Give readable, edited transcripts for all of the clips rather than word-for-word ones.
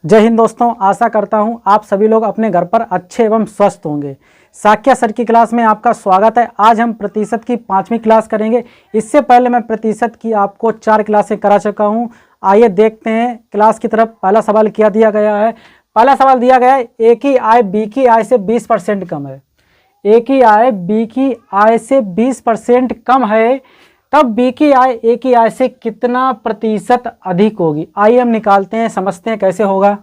जय हिंद दोस्तों, आशा करता हूं आप सभी लोग अपने घर पर अच्छे एवं स्वस्थ होंगे। साक्या सर की क्लास में आपका स्वागत है। आज हम प्रतिशत की 5वीं क्लास करेंगे। इससे पहले मैं प्रतिशत की आपको 4 क्लासें करा चुका हूं। आइए देखते हैं क्लास की तरफ। पहला सवाल क्या दिया गया है। पहला सवाल दिया गया है, ए की आय बी की आय से 20% कम है। ए की आय बी की आय से 20% कम है, तब बी की आय ए की आय से कितना प्रतिशत अधिक होगी। आइए हम निकालते हैं, समझते हैं कैसे होगा।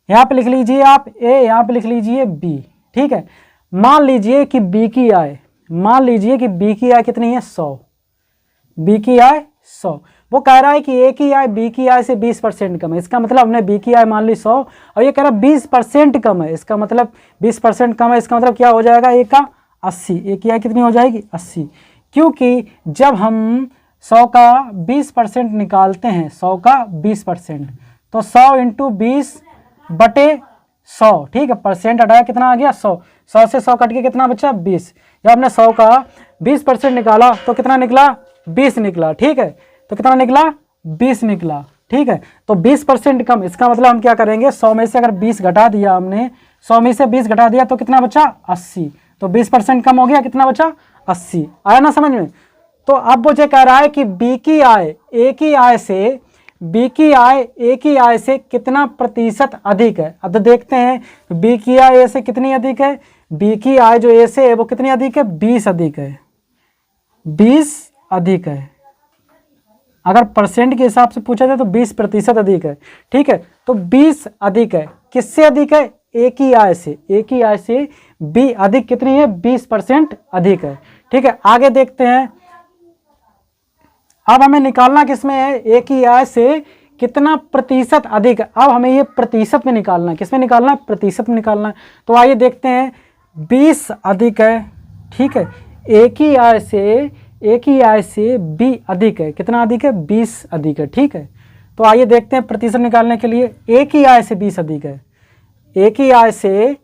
यहाँ पे लिख लीजिए आप ए, यहाँ पे लिख लीजिए बी। ठीक है, मान लीजिए कि बी की आय, मान लीजिए कि बी की आय कितनी है 100। बी की आय 100, वो कह रहा है कि ए की आय बी की आय से 20% कम है। इसका मतलब हमने बी की आय मान ली 100 और ये कह रहा है 20% कम है। इसका मतलब 20% कम है, इसका मतलब क्या हो जाएगा, ए का 80। ए की आय कितनी हो जाएगी 80, क्योंकि जब हम 100 का 20% निकालते हैं, 100 का 20%, तो 100 इंटू 20 बटे 100। ठीक है, परसेंट हटाया कितना आ गया 100। 100 से 100 कट के कितना बचा 20। जब हमने 100 का 20% निकाला तो कितना निकला 20 निकला। ठीक है, तो कितना निकला 20 निकला। ठीक है, तो 20% कम, इसका मतलब हम क्या करेंगे, 100 में से अगर 20 घटा दिया हमने, 100 में से 20 घटा दिया तो कितना बचा 80। तो 20% कम हो गया, कितना बचा 80। आया ना समझ में। तो अब मुझे कह रहा है कि बी की आय ए की आय से, बी की आय ए की आय से कितना प्रतिशत अधिक है। अब तो देखते हैं बी की आय ए से कितनी अधिक है। बी की आय जो ए से है वो कितनी अधिक है, 20 अधिक है। 20 अधिक है। अगर परसेंट के हिसाब से पूछा जाए तो 20% अधिक है। ठीक है, तो 20 अधिक है। किससे अधिक है, ए की आय से। ए की आय से बी अधिक कितनी है, 20% अधिक है। ठीक है, आगे देखते हैं। अब हमें निकालना किसमें है, ए की आय से कितना प्रतिशत अधिक है। अब हमें ये प्रतिशत में निकालना है। किसमें निकालना है, प्रतिशत में निकालना है। तो आइए देखते हैं, 20 अधिक है। ठीक है, ए की आय से बी अधिक है। कितना अधिक है, 20 अधिक है। ठीक है, तो आइए देखते हैं प्रतिशत निकालने के लिए। ए की आय से 20 अधिक है। ए की आय से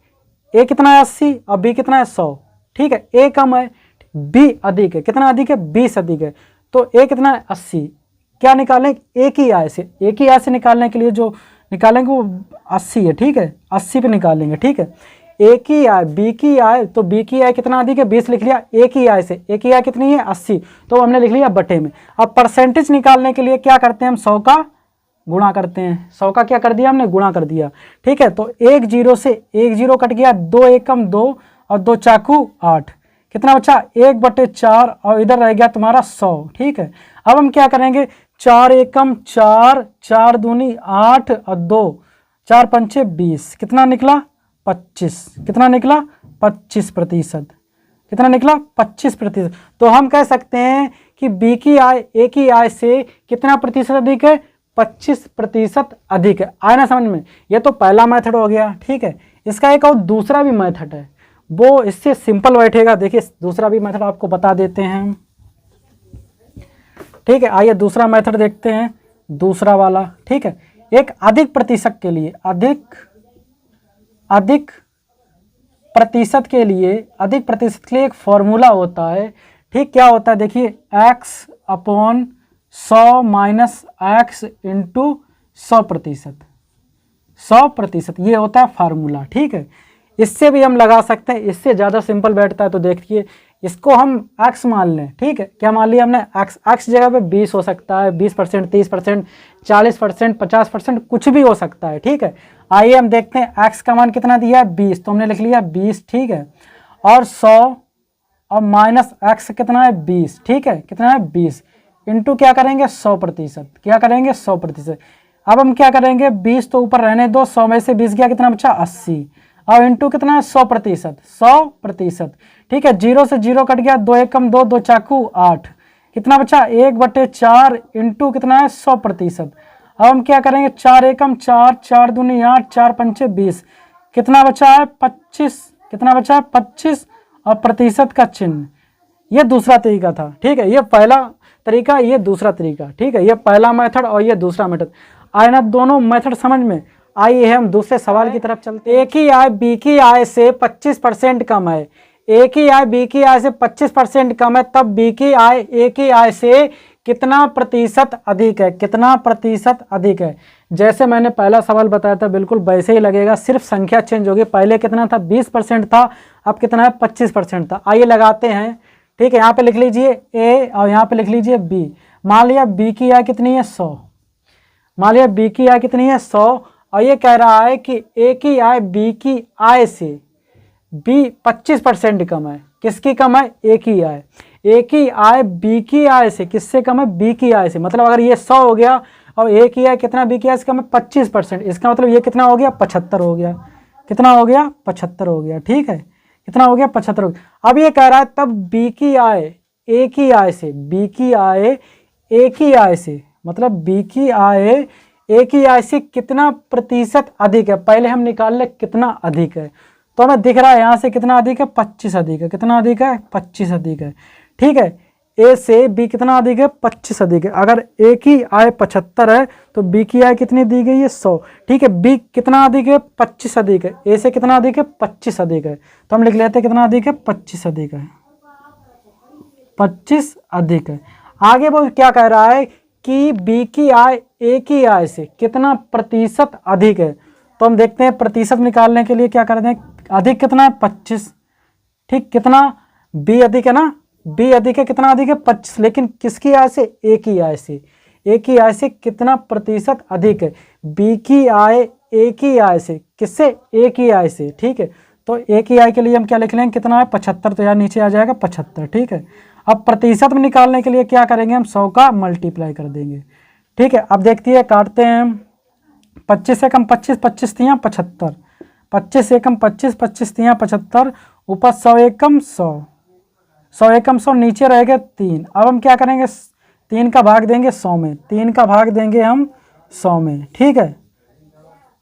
ए कितना है 80 और बी कितना है 100। ठीक है, ए कम है, बी अधिक है। कितना अधिक है, 20 अधिक है। तो ए कितना है 80। क्या निकालें, ए की आय से। ए की आय से निकालने के लिए जो निकालेंगे वो 80 है। ठीक है, 80 पे निकालेंगे। ठीक है, ए की आय बी की आय, तो बी की आय कितना अधिक है 20 लिख लिया। ए की आय से, ए की आय कितनी है 80, तो हमने लिख लिया बटे में। अब परसेंटेज निकालने के लिए क्या करते हैं हम, 100 का गुणा करते हैं। 100 का क्या कर दिया हमने, गुणा कर दिया। ठीक है, तो 1 0 से 1 0 कट गया, 2 एकम 2 और 2 चाकू 8। कितना बचा 1/4 और इधर रह गया तुम्हारा 100। ठीक है, अब हम क्या करेंगे, 4 एकम 4, 4 दूनी 8 और 2, 4 पंचे 20। कितना निकला 25। कितना निकला 25%। कितना निकला 25%। तो हम कह सकते हैं कि बी की आय ए की आय से कितना प्रतिशत अधिक है, 25% अधिक है। आया ना समझ में। ये तो पहला मेथड हो गया। ठीक है, इसका एक और दूसरा भी मेथड है, वो इससे सिंपल बैठेगा। देखिए दूसरा भी मेथड आपको बता देते हैं। ठीक है, आइए दूसरा मेथड देखते हैं, दूसरा वाला। ठीक है, एक अधिक प्रतिशत के लिए, अधिक प्रतिशत के लिए एक फॉर्मूला होता है। ठीक, क्या होता है देखिए, x/100 माइनस x इंटू 100%। 100% ये होता है फार्मूला। ठीक है, इससे भी हम लगा सकते हैं, इससे ज़्यादा सिंपल बैठता है। तो देखिए, इसको हम x मान लें। ठीक है, क्या मान लिया हमने, x जगह पे 20 हो सकता है, 20%, 30%, 40%, 50%, कुछ भी हो सकता है। ठीक है, आइए हम देखते हैं x का मान कितना दिया है 20, तो हमने लिख लिया 20। ठीक है, और 100 और माइनस x कितना है 20। ठीक है, कितना है 20 इंटू क्या करेंगे 100%। क्या करेंगे 100%। अब हम क्या करेंगे, 20 तो ऊपर रहने दो, 100 में से 20 गया, कितना बचा 80 और इंटू कितना है 100%। 100%। ठीक है, 0 से 0 कट गया, 2 एकम 2, 2 चाकू 8। कितना बचा 1/4 इंटू कितना है 100%। अब हम क्या करेंगे, 4 एकम 4, 4 दूनी 8, 4 पंचे 20। कितना बचा है 25। कितना बचा है 25 और प्रतिशत का चिन्ह। ये दूसरा तरीका था। ठीक है, ये पहला तरीका, ये दूसरा तरीका। ठीक है, ये पहला मेथड और ये दूसरा मेथड। आए ना दोनों मेथड समझ में। आइए हम दूसरे सवाल की तरफ चलते हैं। ए की आय बी की आय से 25% कम है। ए की आय बी की आय से 25% कम है, तब बी की आय ए की आय से कितना प्रतिशत अधिक है, कितना प्रतिशत अधिक है। जैसे मैंने पहला सवाल बताया था बिल्कुल वैसे ही लगेगा, सिर्फ संख्या चेंज होगी। पहले कितना था 20% था, अब कितना है 25% था। आइए लगाते हैं, ठीक है। यहाँ पे लिख लीजिए ए और यहाँ पे लिख लीजिए बी। मान लिया बी की आय कितनी है 100, मान लिया बी की आय कितनी है 100 और ये कह रहा है कि ए की आय बी की आय से बी 25% कम है। किसकी कम है? ए की आय। ए की आय बी की आय से किससे कम है? बी की आय से। मतलब अगर ये 100 हो गया और ए की आय कितना बी की आय से कम है 25%, इसका मतलब ये कितना हो गया 75 हो गया। कितना हो गया 75 हो गया, ठीक है। कितना हो गया 75 हो गया। अब ये कह रहा है तब बी की आय ए की आय से, बी की आय ए की आय से, मतलब बी की आय ए की आय से कितना प्रतिशत अधिक है। पहले हम निकाल ले कितना अधिक है, तो हमें दिख रहा है यहाँ से कितना अधिक है 25 अधिक है। कितना अधिक है 25 अधिक है, ठीक है। ए से बी कितना अधिक है 25 अधिक है। अगर ए की आय 75 है तो बी की आय कितनी दी गई है 100, ठीक है। बी कितना अधिक है 25 अधिक है, ए से कितना अधिक है 25 अधिक है। तो हम लिख लेते हैं कितना अधिक है 25 अधिक है, 25 अधिक है। आगे वो क्या कह रहा है कि बी की आय ए की आय से कितना प्रतिशत अधिक है। तो हम देखते हैं प्रतिशत निकालने के लिए क्या करते हैं, अधिक कितना है 25, ठीक। कितना बी अधिक है ना, बी अधिक है, कितना अधिक है 25, लेकिन किसकी आय से? ए की आय से। ए की आय से कितना प्रतिशत अधिक है? बी की आय ए की आय से, किससे? ए की आय से, ठीक है। तो ए की आय के लिए हम क्या लिख लेंगे, कितना है 75, तो यहाँ नीचे आ जाएगा 75, ठीक है। अब प्रतिशत में निकालने के लिए क्या करेंगे, हम 100 का मल्टीप्लाई कर देंगे, ठीक है। अब देखती है काटते हैं हम, 25 से कम 25, 25 तियाँ 75, 25 से कम 25, 25 तियाँ 75, ऊपर 100 एकम 100, 100 एकम 100, नीचे रहेगा 3। अब हम क्या करेंगे, 3 का भाग देंगे 100 में, 3 का भाग देंगे हम 100 में, ठीक है।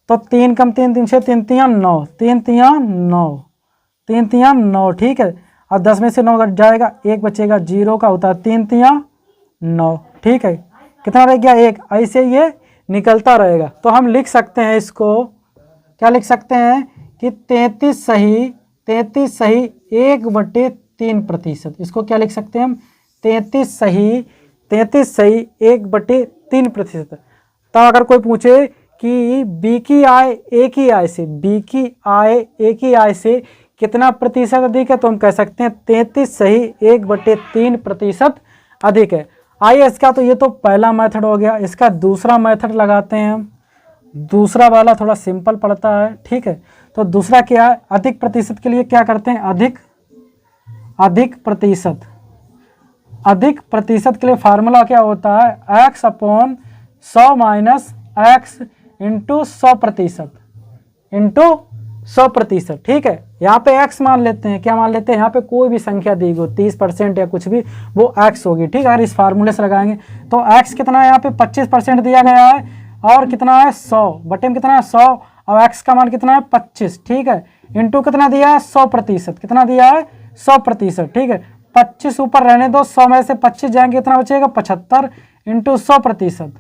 तो 3 कम 3, 3 6, 3 तियाँ 9, 3 तियाँ 9, 3 तियाँ 9, ठीक है। अब 10 में से 9 घट जाएगा, 1 बचेगा, 0 का होता है 3 तियाँ 9, ठीक है। कितना रह गया 1, ऐसे ये निकलता रहेगा। तो हम लिख सकते हैं इसको, क्या लिख सकते हैं कि 33 सही 1/3%। इसको क्या लिख सकते हैं हम, 33 सही 1/3%। तो अगर कोई पूछे कि बी की आय ए की आय से, बी की आय ए की आय से कितना प्रतिशत अधिक है, तो हम कह सकते हैं 33 सही 1/3% अधिक है। आइए इसका, तो ये तो पहला मेथड हो गया, इसका दूसरा मेथड लगाते हैं हम। दूसरा वाला थोड़ा सिंपल पड़ता है, ठीक है। तो दूसरा क्या है, अधिक प्रतिशत के लिए क्या करते हैं, अधिक प्रतिशत के लिए फार्मूला क्या होता है, x/100 माइनस x इंटू 100%, ठीक है। यहाँ पे x मान लेते हैं, क्या मान लेते हैं, यहाँ पे कोई भी संख्या दी गई 30% या कुछ भी, वो x होगी, ठीक है। अगर इस फार्मूले से लगाएंगे तो x कितना है, यहाँ पे 25% दिया गया है, और कितना है 100 बटे में कितना है 100, और x का मान कितना है 25, ठीक है। इंटू कितना दिया है 100%, कितना दिया है 100%, ठीक है। 25 ऊपर रहने दो, 100 में से 25 जाएंगे, कितना बचेगा 75 इंटू 100%,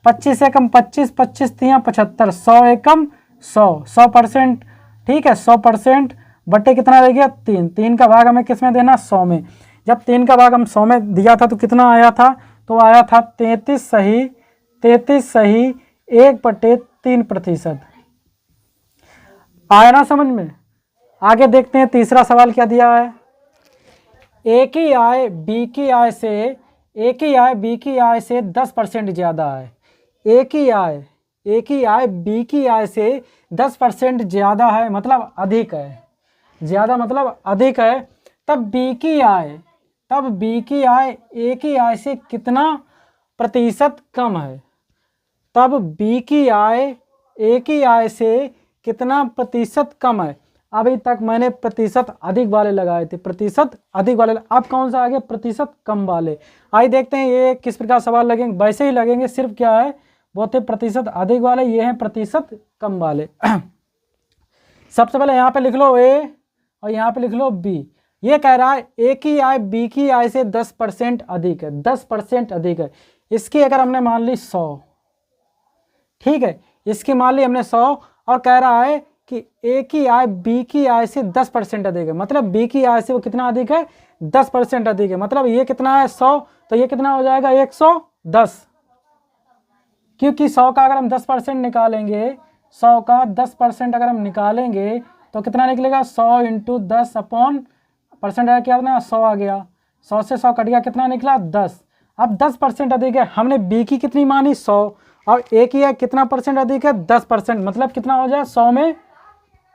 25 एकम 25, 25 तियाँ 75, 100 एकम 100%, ठीक है। 100% बटे कितना रह गया 3, 3 का भाग हमें किस में देना, 100 में। जब 3 का भाग हम 100 में दिया था तो कितना आया था, तो आया था 33 सही 1/3%। आया ना समझ में। आगे देखते हैं तीसरा सवाल क्या दिया है, ए की आय बी की आय से 10% ज़्यादा है। ए की आय बी की आय से 10% ज़्यादा है, मतलब अधिक है, ज़्यादा मतलब अधिक है। तब बी की आय ए की आय से कितना प्रतिशत कम है, तब बी की आय ए की आय से कितना प्रतिशत कम है। अभी तक मैंने प्रतिशत अधिक वाले लगाए थे, प्रतिशत अधिक वाले, अब कौन सा आ गया प्रतिशत कम वाले। आइए देखते हैं ये किस प्रकार सवाल लगेंगे, वैसे ही लगेंगे, सिर्फ क्या है वो थे प्रतिशत अधिक वाले, ये हैं प्रतिशत कम वाले। सबसे पहले यहाँ पे लिख लो ए और यहाँ पे लिख लो बी। ये कह रहा है ए की आय बी की आय से 10% अधिक है, 10% अधिक है। इसकी अगर हमने मान ली 100, ठीक है, इसकी मान ली हमने 100, और कह रहा है कि ए की आय बी की आय से 10% अधिक है, मतलब बी की आय से वो कितना अधिक है 10% अधिक है, मतलब ये कितना है 100, तो ये कितना हो जाएगा 110, क्योंकि 100 का अगर हम 10% निकालेंगे, 100 का 10% अगर हम निकालेंगे तो कितना निकलेगा 100 इंटू 10 अपॉन परसेंट आया क्या ना 100 आ गया, 100 से 100 कट गया, कितना निकला 10। अब 10% अधिक है, हमने बी की कितनी मानी 100 और ए की है कितना परसेंट अधिक है 10%, मतलब कितना हो जाए 100 में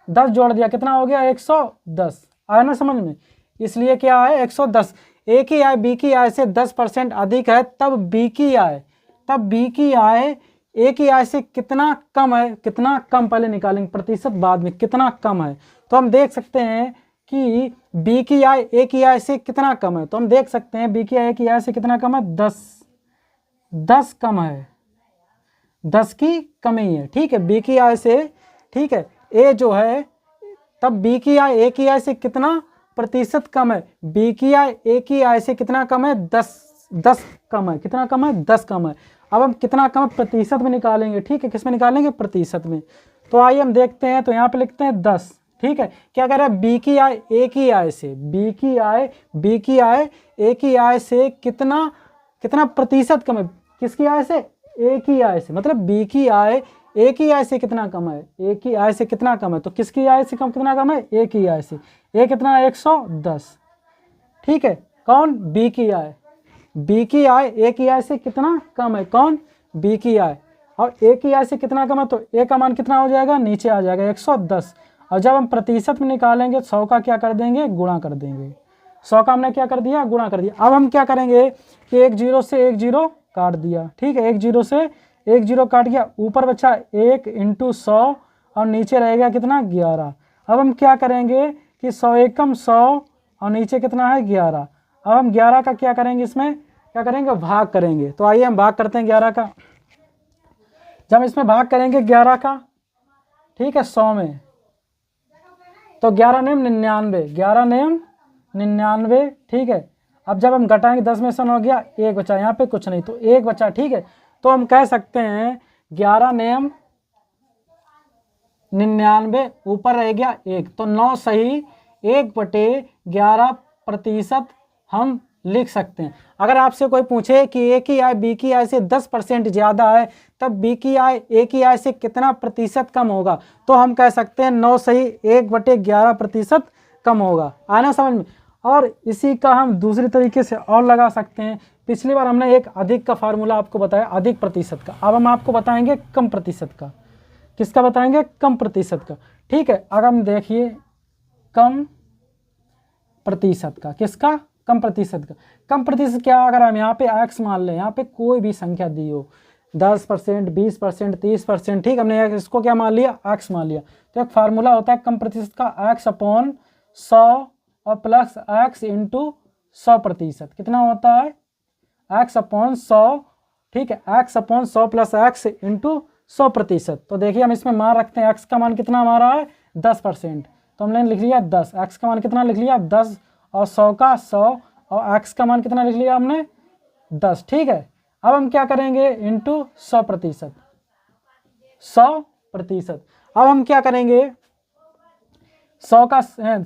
10 जोड़ दिया, कितना हो गया 110। आया ना समझ में, इसलिए क्या है 110। ए की आय बी की आय से 10% अधिक है, तब बी की आय ए की आय से कितना कम है, कितना कम पहले निकालेंगे, प्रतिशत बाद में, कितना कम है। तो हम देख सकते हैं कि बी की आय ए की आय से कितना कम है, तो हम देख सकते हैं बी की आय ए की आय से कितना कम है 10 कम है, 10 की कमी है, ठीक है बी की आय से, ठीक है। ए जो है तब बी की आय ए की आय से कितना प्रतिशत कम है, बी की आय ए की आय से कितना कम है 10 कम है, कितना कम है 10 कम है। अब हम कितना कम है प्रतिशत में निकालेंगे, ठीक है, किस में निकालेंगे प्रतिशत में। तो आइए हम देखते हैं, तो यहाँ पे लिखते हैं 10, ठीक है। क्या कह रहा है बी की आय ए की आय से, बी की आय ए की आय से कितना प्रतिशत कम है, किसकी आय से ए की आय से, मतलब बी की आय ए की आय से कितना कम है, ए की आय से कितना कम है, तो किसकी आय से कितना कम है ए की आय से, ए कितना है 110, ठीक है। कौन बी की आय ए की आय से कितना कम है, कौन बी की आय, और ए की आय से कितना कम है, तो ए का मान कितना हो जाएगा नीचे आ जाएगा 110। और जब हम प्रतिशत में निकालेंगे 100 का क्या कर देंगे गुणा कर देंगे, 100 का हमने क्या कर दिया गुणा कर दिया। अब हम क्या करेंगे कि एक जीरो से एक जीरो काट दिया, ठीक है, एक जीरो से एक जीरो काट गया, ऊपर बचा 1 इंटू 100 और नीचे रहेगा कितना 11। अब हम क्या करेंगे कि 100 एकम 100 और नीचे कितना है 11। अब हम 11 का क्या करेंगे, इसमें क्या करेंगे भाग करेंगे। तो आइए हम भाग करते हैं 11 का। जब इसमें भाग करेंगे 11 का, ठीक है 100 में, तो 11 नेम 99, 11 नेम 99, ठीक है। अब जब हम घटाएंगे 10 में से 9 गया, एक बचा, यहाँ पे कुछ नहीं तो एक बचा, ठीक है। तो हम कह सकते हैं 11 नेम 99 ऊपर रह गया 1, तो 9 सही 1/11% हम लिख सकते हैं। अगर आपसे कोई पूछे कि ए की आय बी की आय से 10% ज़्यादा है, तब बी की आय ए की आय से कितना प्रतिशत कम होगा, तो हम कह सकते हैं 9 सही 1/11% कम होगा। आना समझ में। और इसी का हम दूसरी तरीके से और लगा सकते हैं। पिछली बार हमने एक अधिक का फार्मूला आपको बताया, अधिक प्रतिशत का। अब हम आपको बताएंगे कम प्रतिशत का। किसका बताएंगे, कम प्रतिशत का, ठीक है। अगर हम देखिए कम प्रतिशत का, किसका, कम प्रतिशत का। कम प्रतिशत क्या, अगर हम यहाँ पे x मान लें, यहाँ पे कोई भी संख्या दी हो 10%, 20%, 30%, ठीक, हमने इसको क्या मान लिया x मान लिया। तो एक फार्मूला होता है कम प्रतिशत का, x अपॉन 100 और प्लस x इंटू 100%, कितना होता है x अपॉन 100, ठीक है, x upon 100 plus x into 100%। तो देखिए हम इसमें मान रखते हैं, x का मान कितना हमारा है 10%, तो हमने लिख लिया 10, x का मान कितना लिख लिया 10 और 100 का 100 और x का मान कितना लिख लिया हमने 10, ठीक है। अब हम क्या करेंगे इंटू 100%, 100%। अब हम क्या करेंगे 100 का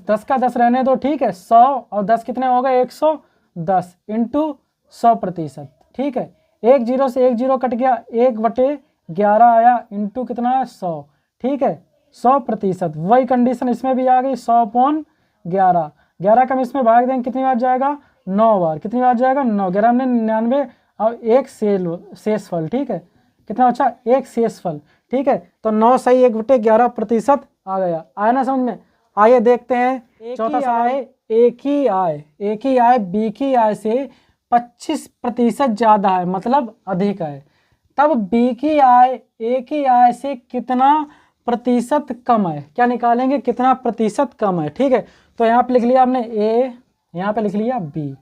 10 का 10 रहने दो, ठीक है, 100 और 10 कितने हो गए 110 इंटू 100%, ठीक है। एक जीरो से एक जीरो कट गया, 1/11 आया इंटू कितना है 100, ठीक है, 100%। वही कंडीशन इसमें भी आ गई, 100/11, 11 का हम इसमें भाग देंगे कितनी बार जाएगा 9 बार, कितनी बार जाएगा 9, 11 में 99 और एक शेषफल, ठीक है, कितना अच्छा एक शेषफल, ठीक है। तो 9 सही 1/11% आ गया। आया ना समझ में। आइए देखते हैं चौथा सवाल। एक ही आय बी की आय से 25% ज़्यादा है, मतलब अधिक है, तब बी की आय ए की आय से कितना प्रतिशत कम है। क्या निकालेंगे, कितना प्रतिशत कम है, ठीक है। तो यहाँ पे लिख लिया हमने ए, यहाँ पे लिख लिया बी।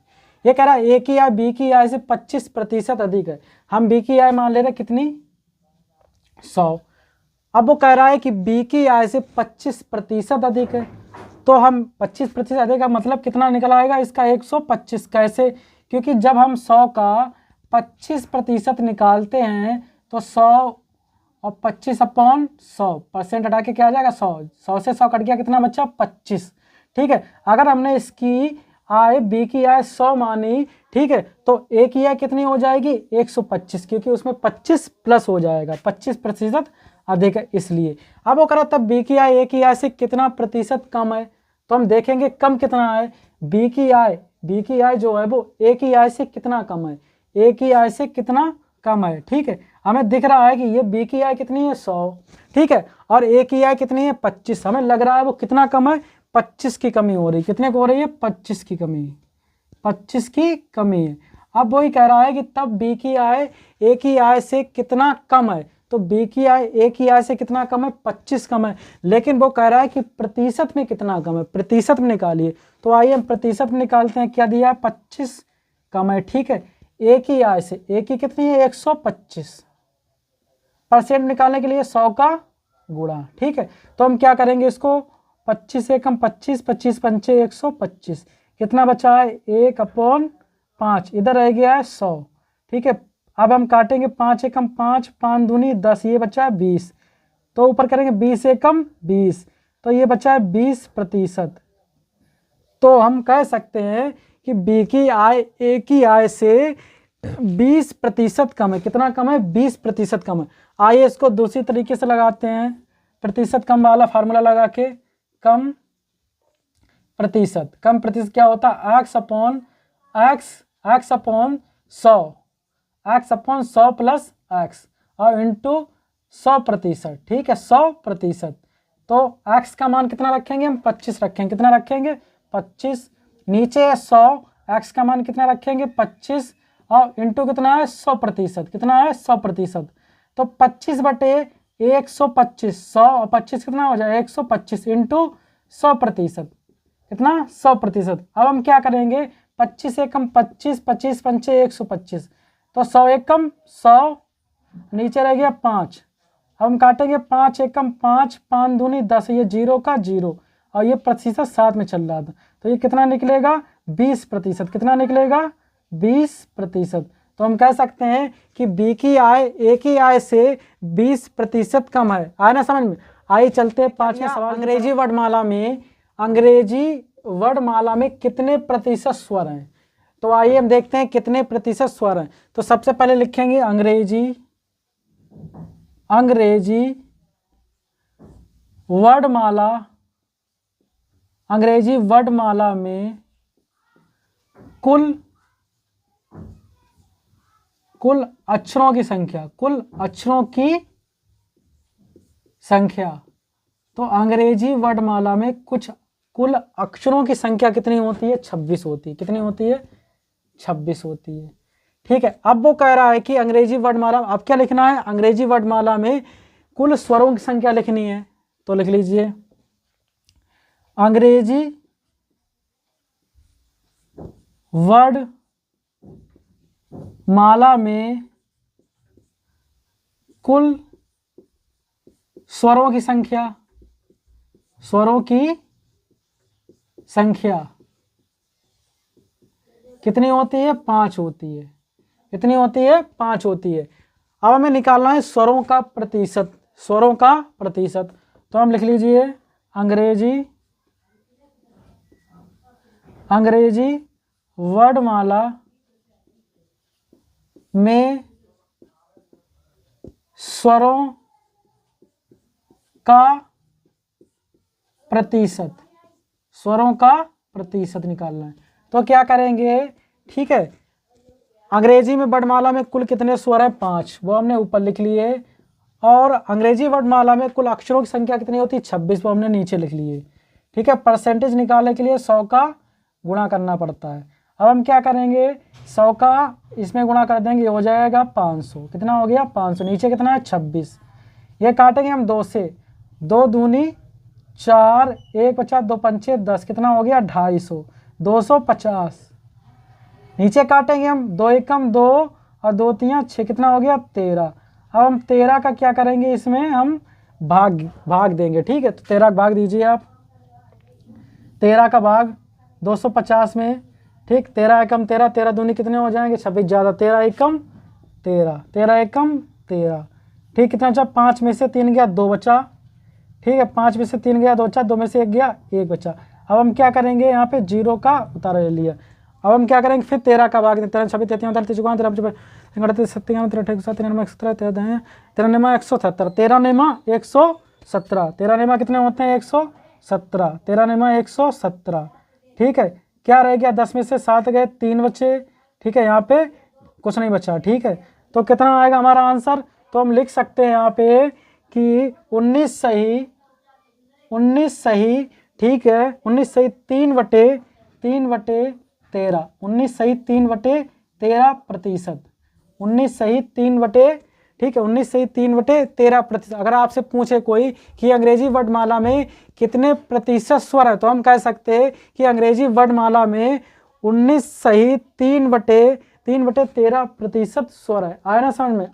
ये कह रहा है ए की आय बी की आय से 25% अधिक है। हम बी की आय मान ले रहे कितनी 100। अब वो कह रहा है कि बी की आय से 25% अधिक है, तो हम 25% अधिक का मतलब कितना निकल आएगा इसका 125। कैसे, क्योंकि जब हम 100 का 25% निकालते हैं तो 100 और 25 अपॉन 100% हटा के क्या आ जाएगा 100, 100 से 100 कट गया, कितना बच्चा 25, ठीक है। अगर हमने इसकी आय, बी की आय 100 मानी, ठीक है, तो ए की आय कितनी हो जाएगी 125, क्योंकि उसमें 25 प्लस हो जाएगा, 25% अधिक है इसलिए। अब वो करा तब बी की आय ए की आय से कितना प्रतिशत कम है, तो हम देखेंगे कम कितना है। बी की आय जो है वो ए की आय से कितना कम है, ए की आय से कितना कम है, ठीक है। हमें दिख रहा है कि ये बी की आय कितनी है 100, ठीक है, और ए की आय कितनी है 25, हमें लग रहा है वो कितना कम है 25 की कमी हो रही, कितने को हो रही है 25 की कमी, 25 की कमी है। अब वही कह रहा है कि तब बी की आय ए की आय से कितना कम है, तो बी की आय ए की आय से कितना कम है 25 कम है, लेकिन वो कह रहा है कि प्रतिशत में कितना कम है, प्रतिशत में निकालिए। तो आइए हम प्रतिशत में निकालते हैं, क्या दिया है 25 कम है, ठीक है। ए की आय से, ए की कितनी है 125, परसेंट निकालने के लिए 100 का गुणा, ठीक है। तो हम क्या करेंगे इसको, 25 से कम 25, 25 पंचे 125, कितना बचा है 1/5, इधर रह गया है 100, ठीक है। अब हम काटेंगे 5 एकम 5, 5 दूनी 10, ये बचा है 20, तो ऊपर करेंगे 20 एकम 20, तो ये बचा है 20%। तो हम कह सकते हैं कि बी की आय ए की आय से 20% कम है, कितना कम है 20% कम है। आइए इसको दूसरी तरीके से लगाते हैं, प्रतिशत कम वाला फार्मूला लगा के, कम प्रतिशत क्या होता है x upon 100, x upon 100 plus x और इंटू 100%, ठीक है 100%। तो x का मान कितना रखेंगे हम 25 रखेंगे, कितना रखेंगे 25, नीचे 100, x का मान कितना रखेंगे 25 और इंटू कितना है 100%, कितना है 100%। तो 25/125, 100 और 25 कितना हो जाए 125 इंटू 100%, कितना 100%। अब हम क्या करेंगे 25 एकम 25, 25 पंचे 125, तो 100 एकम 100, नीचे रह गया 5। अब हम काटेंगे 5 एकम 5, 5 दूनी 10, ये 0 का 0 और ये प्रतिशत साथ में चल रहा था, तो ये कितना निकलेगा 20%, कितना निकलेगा 20%। तो हम कह सकते हैं कि बी की आय ए की आय से 20% कम है। आए ना समझ में। आइए चलते हैं 5वें सवाल। अंग्रेजी वर्णमाला में कितने प्रतिशत स्वर हैं, तो आइए हम देखते हैं कितने प्रतिशत स्वर हैं। तो सबसे पहले लिखेंगे अंग्रेजी वर्णमाला में कुल अक्षरों की संख्या, तो अंग्रेजी वर्णमाला में कुल अक्षरों की संख्या कितनी होती है 26 होती है, कितनी होती है 26 होती है, ठीक है। अब वो कह रहा है कि अंग्रेजी वर्णमाला, अब क्या लिखना है अंग्रेजी वर्णमाला में कुल स्वरों की संख्या लिखनी है, तो लिख लीजिए अंग्रेजी वर्णमाला में कुल स्वरों की संख्या कितनी होती है 5 होती है, कितनी होती है 5 होती है। अब हमें निकालना है स्वरों का प्रतिशत, तो हम लिख लीजिए अंग्रेजी वर्णमाला में स्वरों का प्रतिशत निकालना है। तो क्या करेंगे, ठीक है, अंग्रेजी में वर्णमाला में कुल कितने स्वर हैं 5, वो हमने ऊपर लिख लिए, और अंग्रेजी वर्णमाला में कुल अक्षरों की संख्या कितनी होती है 26, वो हमने नीचे लिख लिए, ठीक है। परसेंटेज निकालने के लिए 100 का गुणा करना पड़ता है। अब हम क्या करेंगे 100 का इसमें गुणा कर देंगे, हो जाएगा 500, कितना हो गया 500, नीचे कितना है 26, ये काटेंगे हम 2 से, 2 दूनी 4, 1 बचा 2 पंचे 10, कितना हो गया 250, 250, नीचे काटेंगे हम 2 एकम 2 और 2 तियां 6, कितना हो गया 13। अब हम 13 का क्या करेंगे, इसमें हम भाग देंगे, ठीक है। तो 13 का भाग दीजिए आप, 13 का भाग 250 में, ठीक, 13 एकम 13, 13 दूनी कितने हो जाएंगे 26, ज़्यादा 13 एकम 13, 13 एकम 13, ठीक, कितना बचा 5 में से 3 गया 2 बचा, ठीक है, 5 में से 3 गया 2 बचा, 2 में से 1 गया 1 बचा। अब हम क्या करेंगे, यहाँ पे 0 का उतारा ले लिया। अब हम क्या करेंगे, फिर 13 का भाग, 13 26 33 38 चौका 13 38 37 38 13 117 13 177 13 नेमा कितने होते हैं 117, 13 नेमा 117। ठीक है, क्या रह गया 10 में से 7 गए, 3 बचे। ठीक है, यहाँ पे कुछ नहीं बचा। ठीक है, तो कितना आएगा हमारा आंसर, तो हम लिख सकते हैं यहाँ पे कि 19 सही। ठीक है, 19 सही 3/13, 19 सही 3/13%। 19 सही 3/, ठीक है, 19 सही 3/13%। अगर आपसे पूछे कोई कि अंग्रेजी वर्णमाला में कितने प्रतिशत स्वर है, तो हम कह सकते हैं कि अंग्रेजी वर्णमाला में 19 सही 3/13% स्वर है। आया ना समझ में।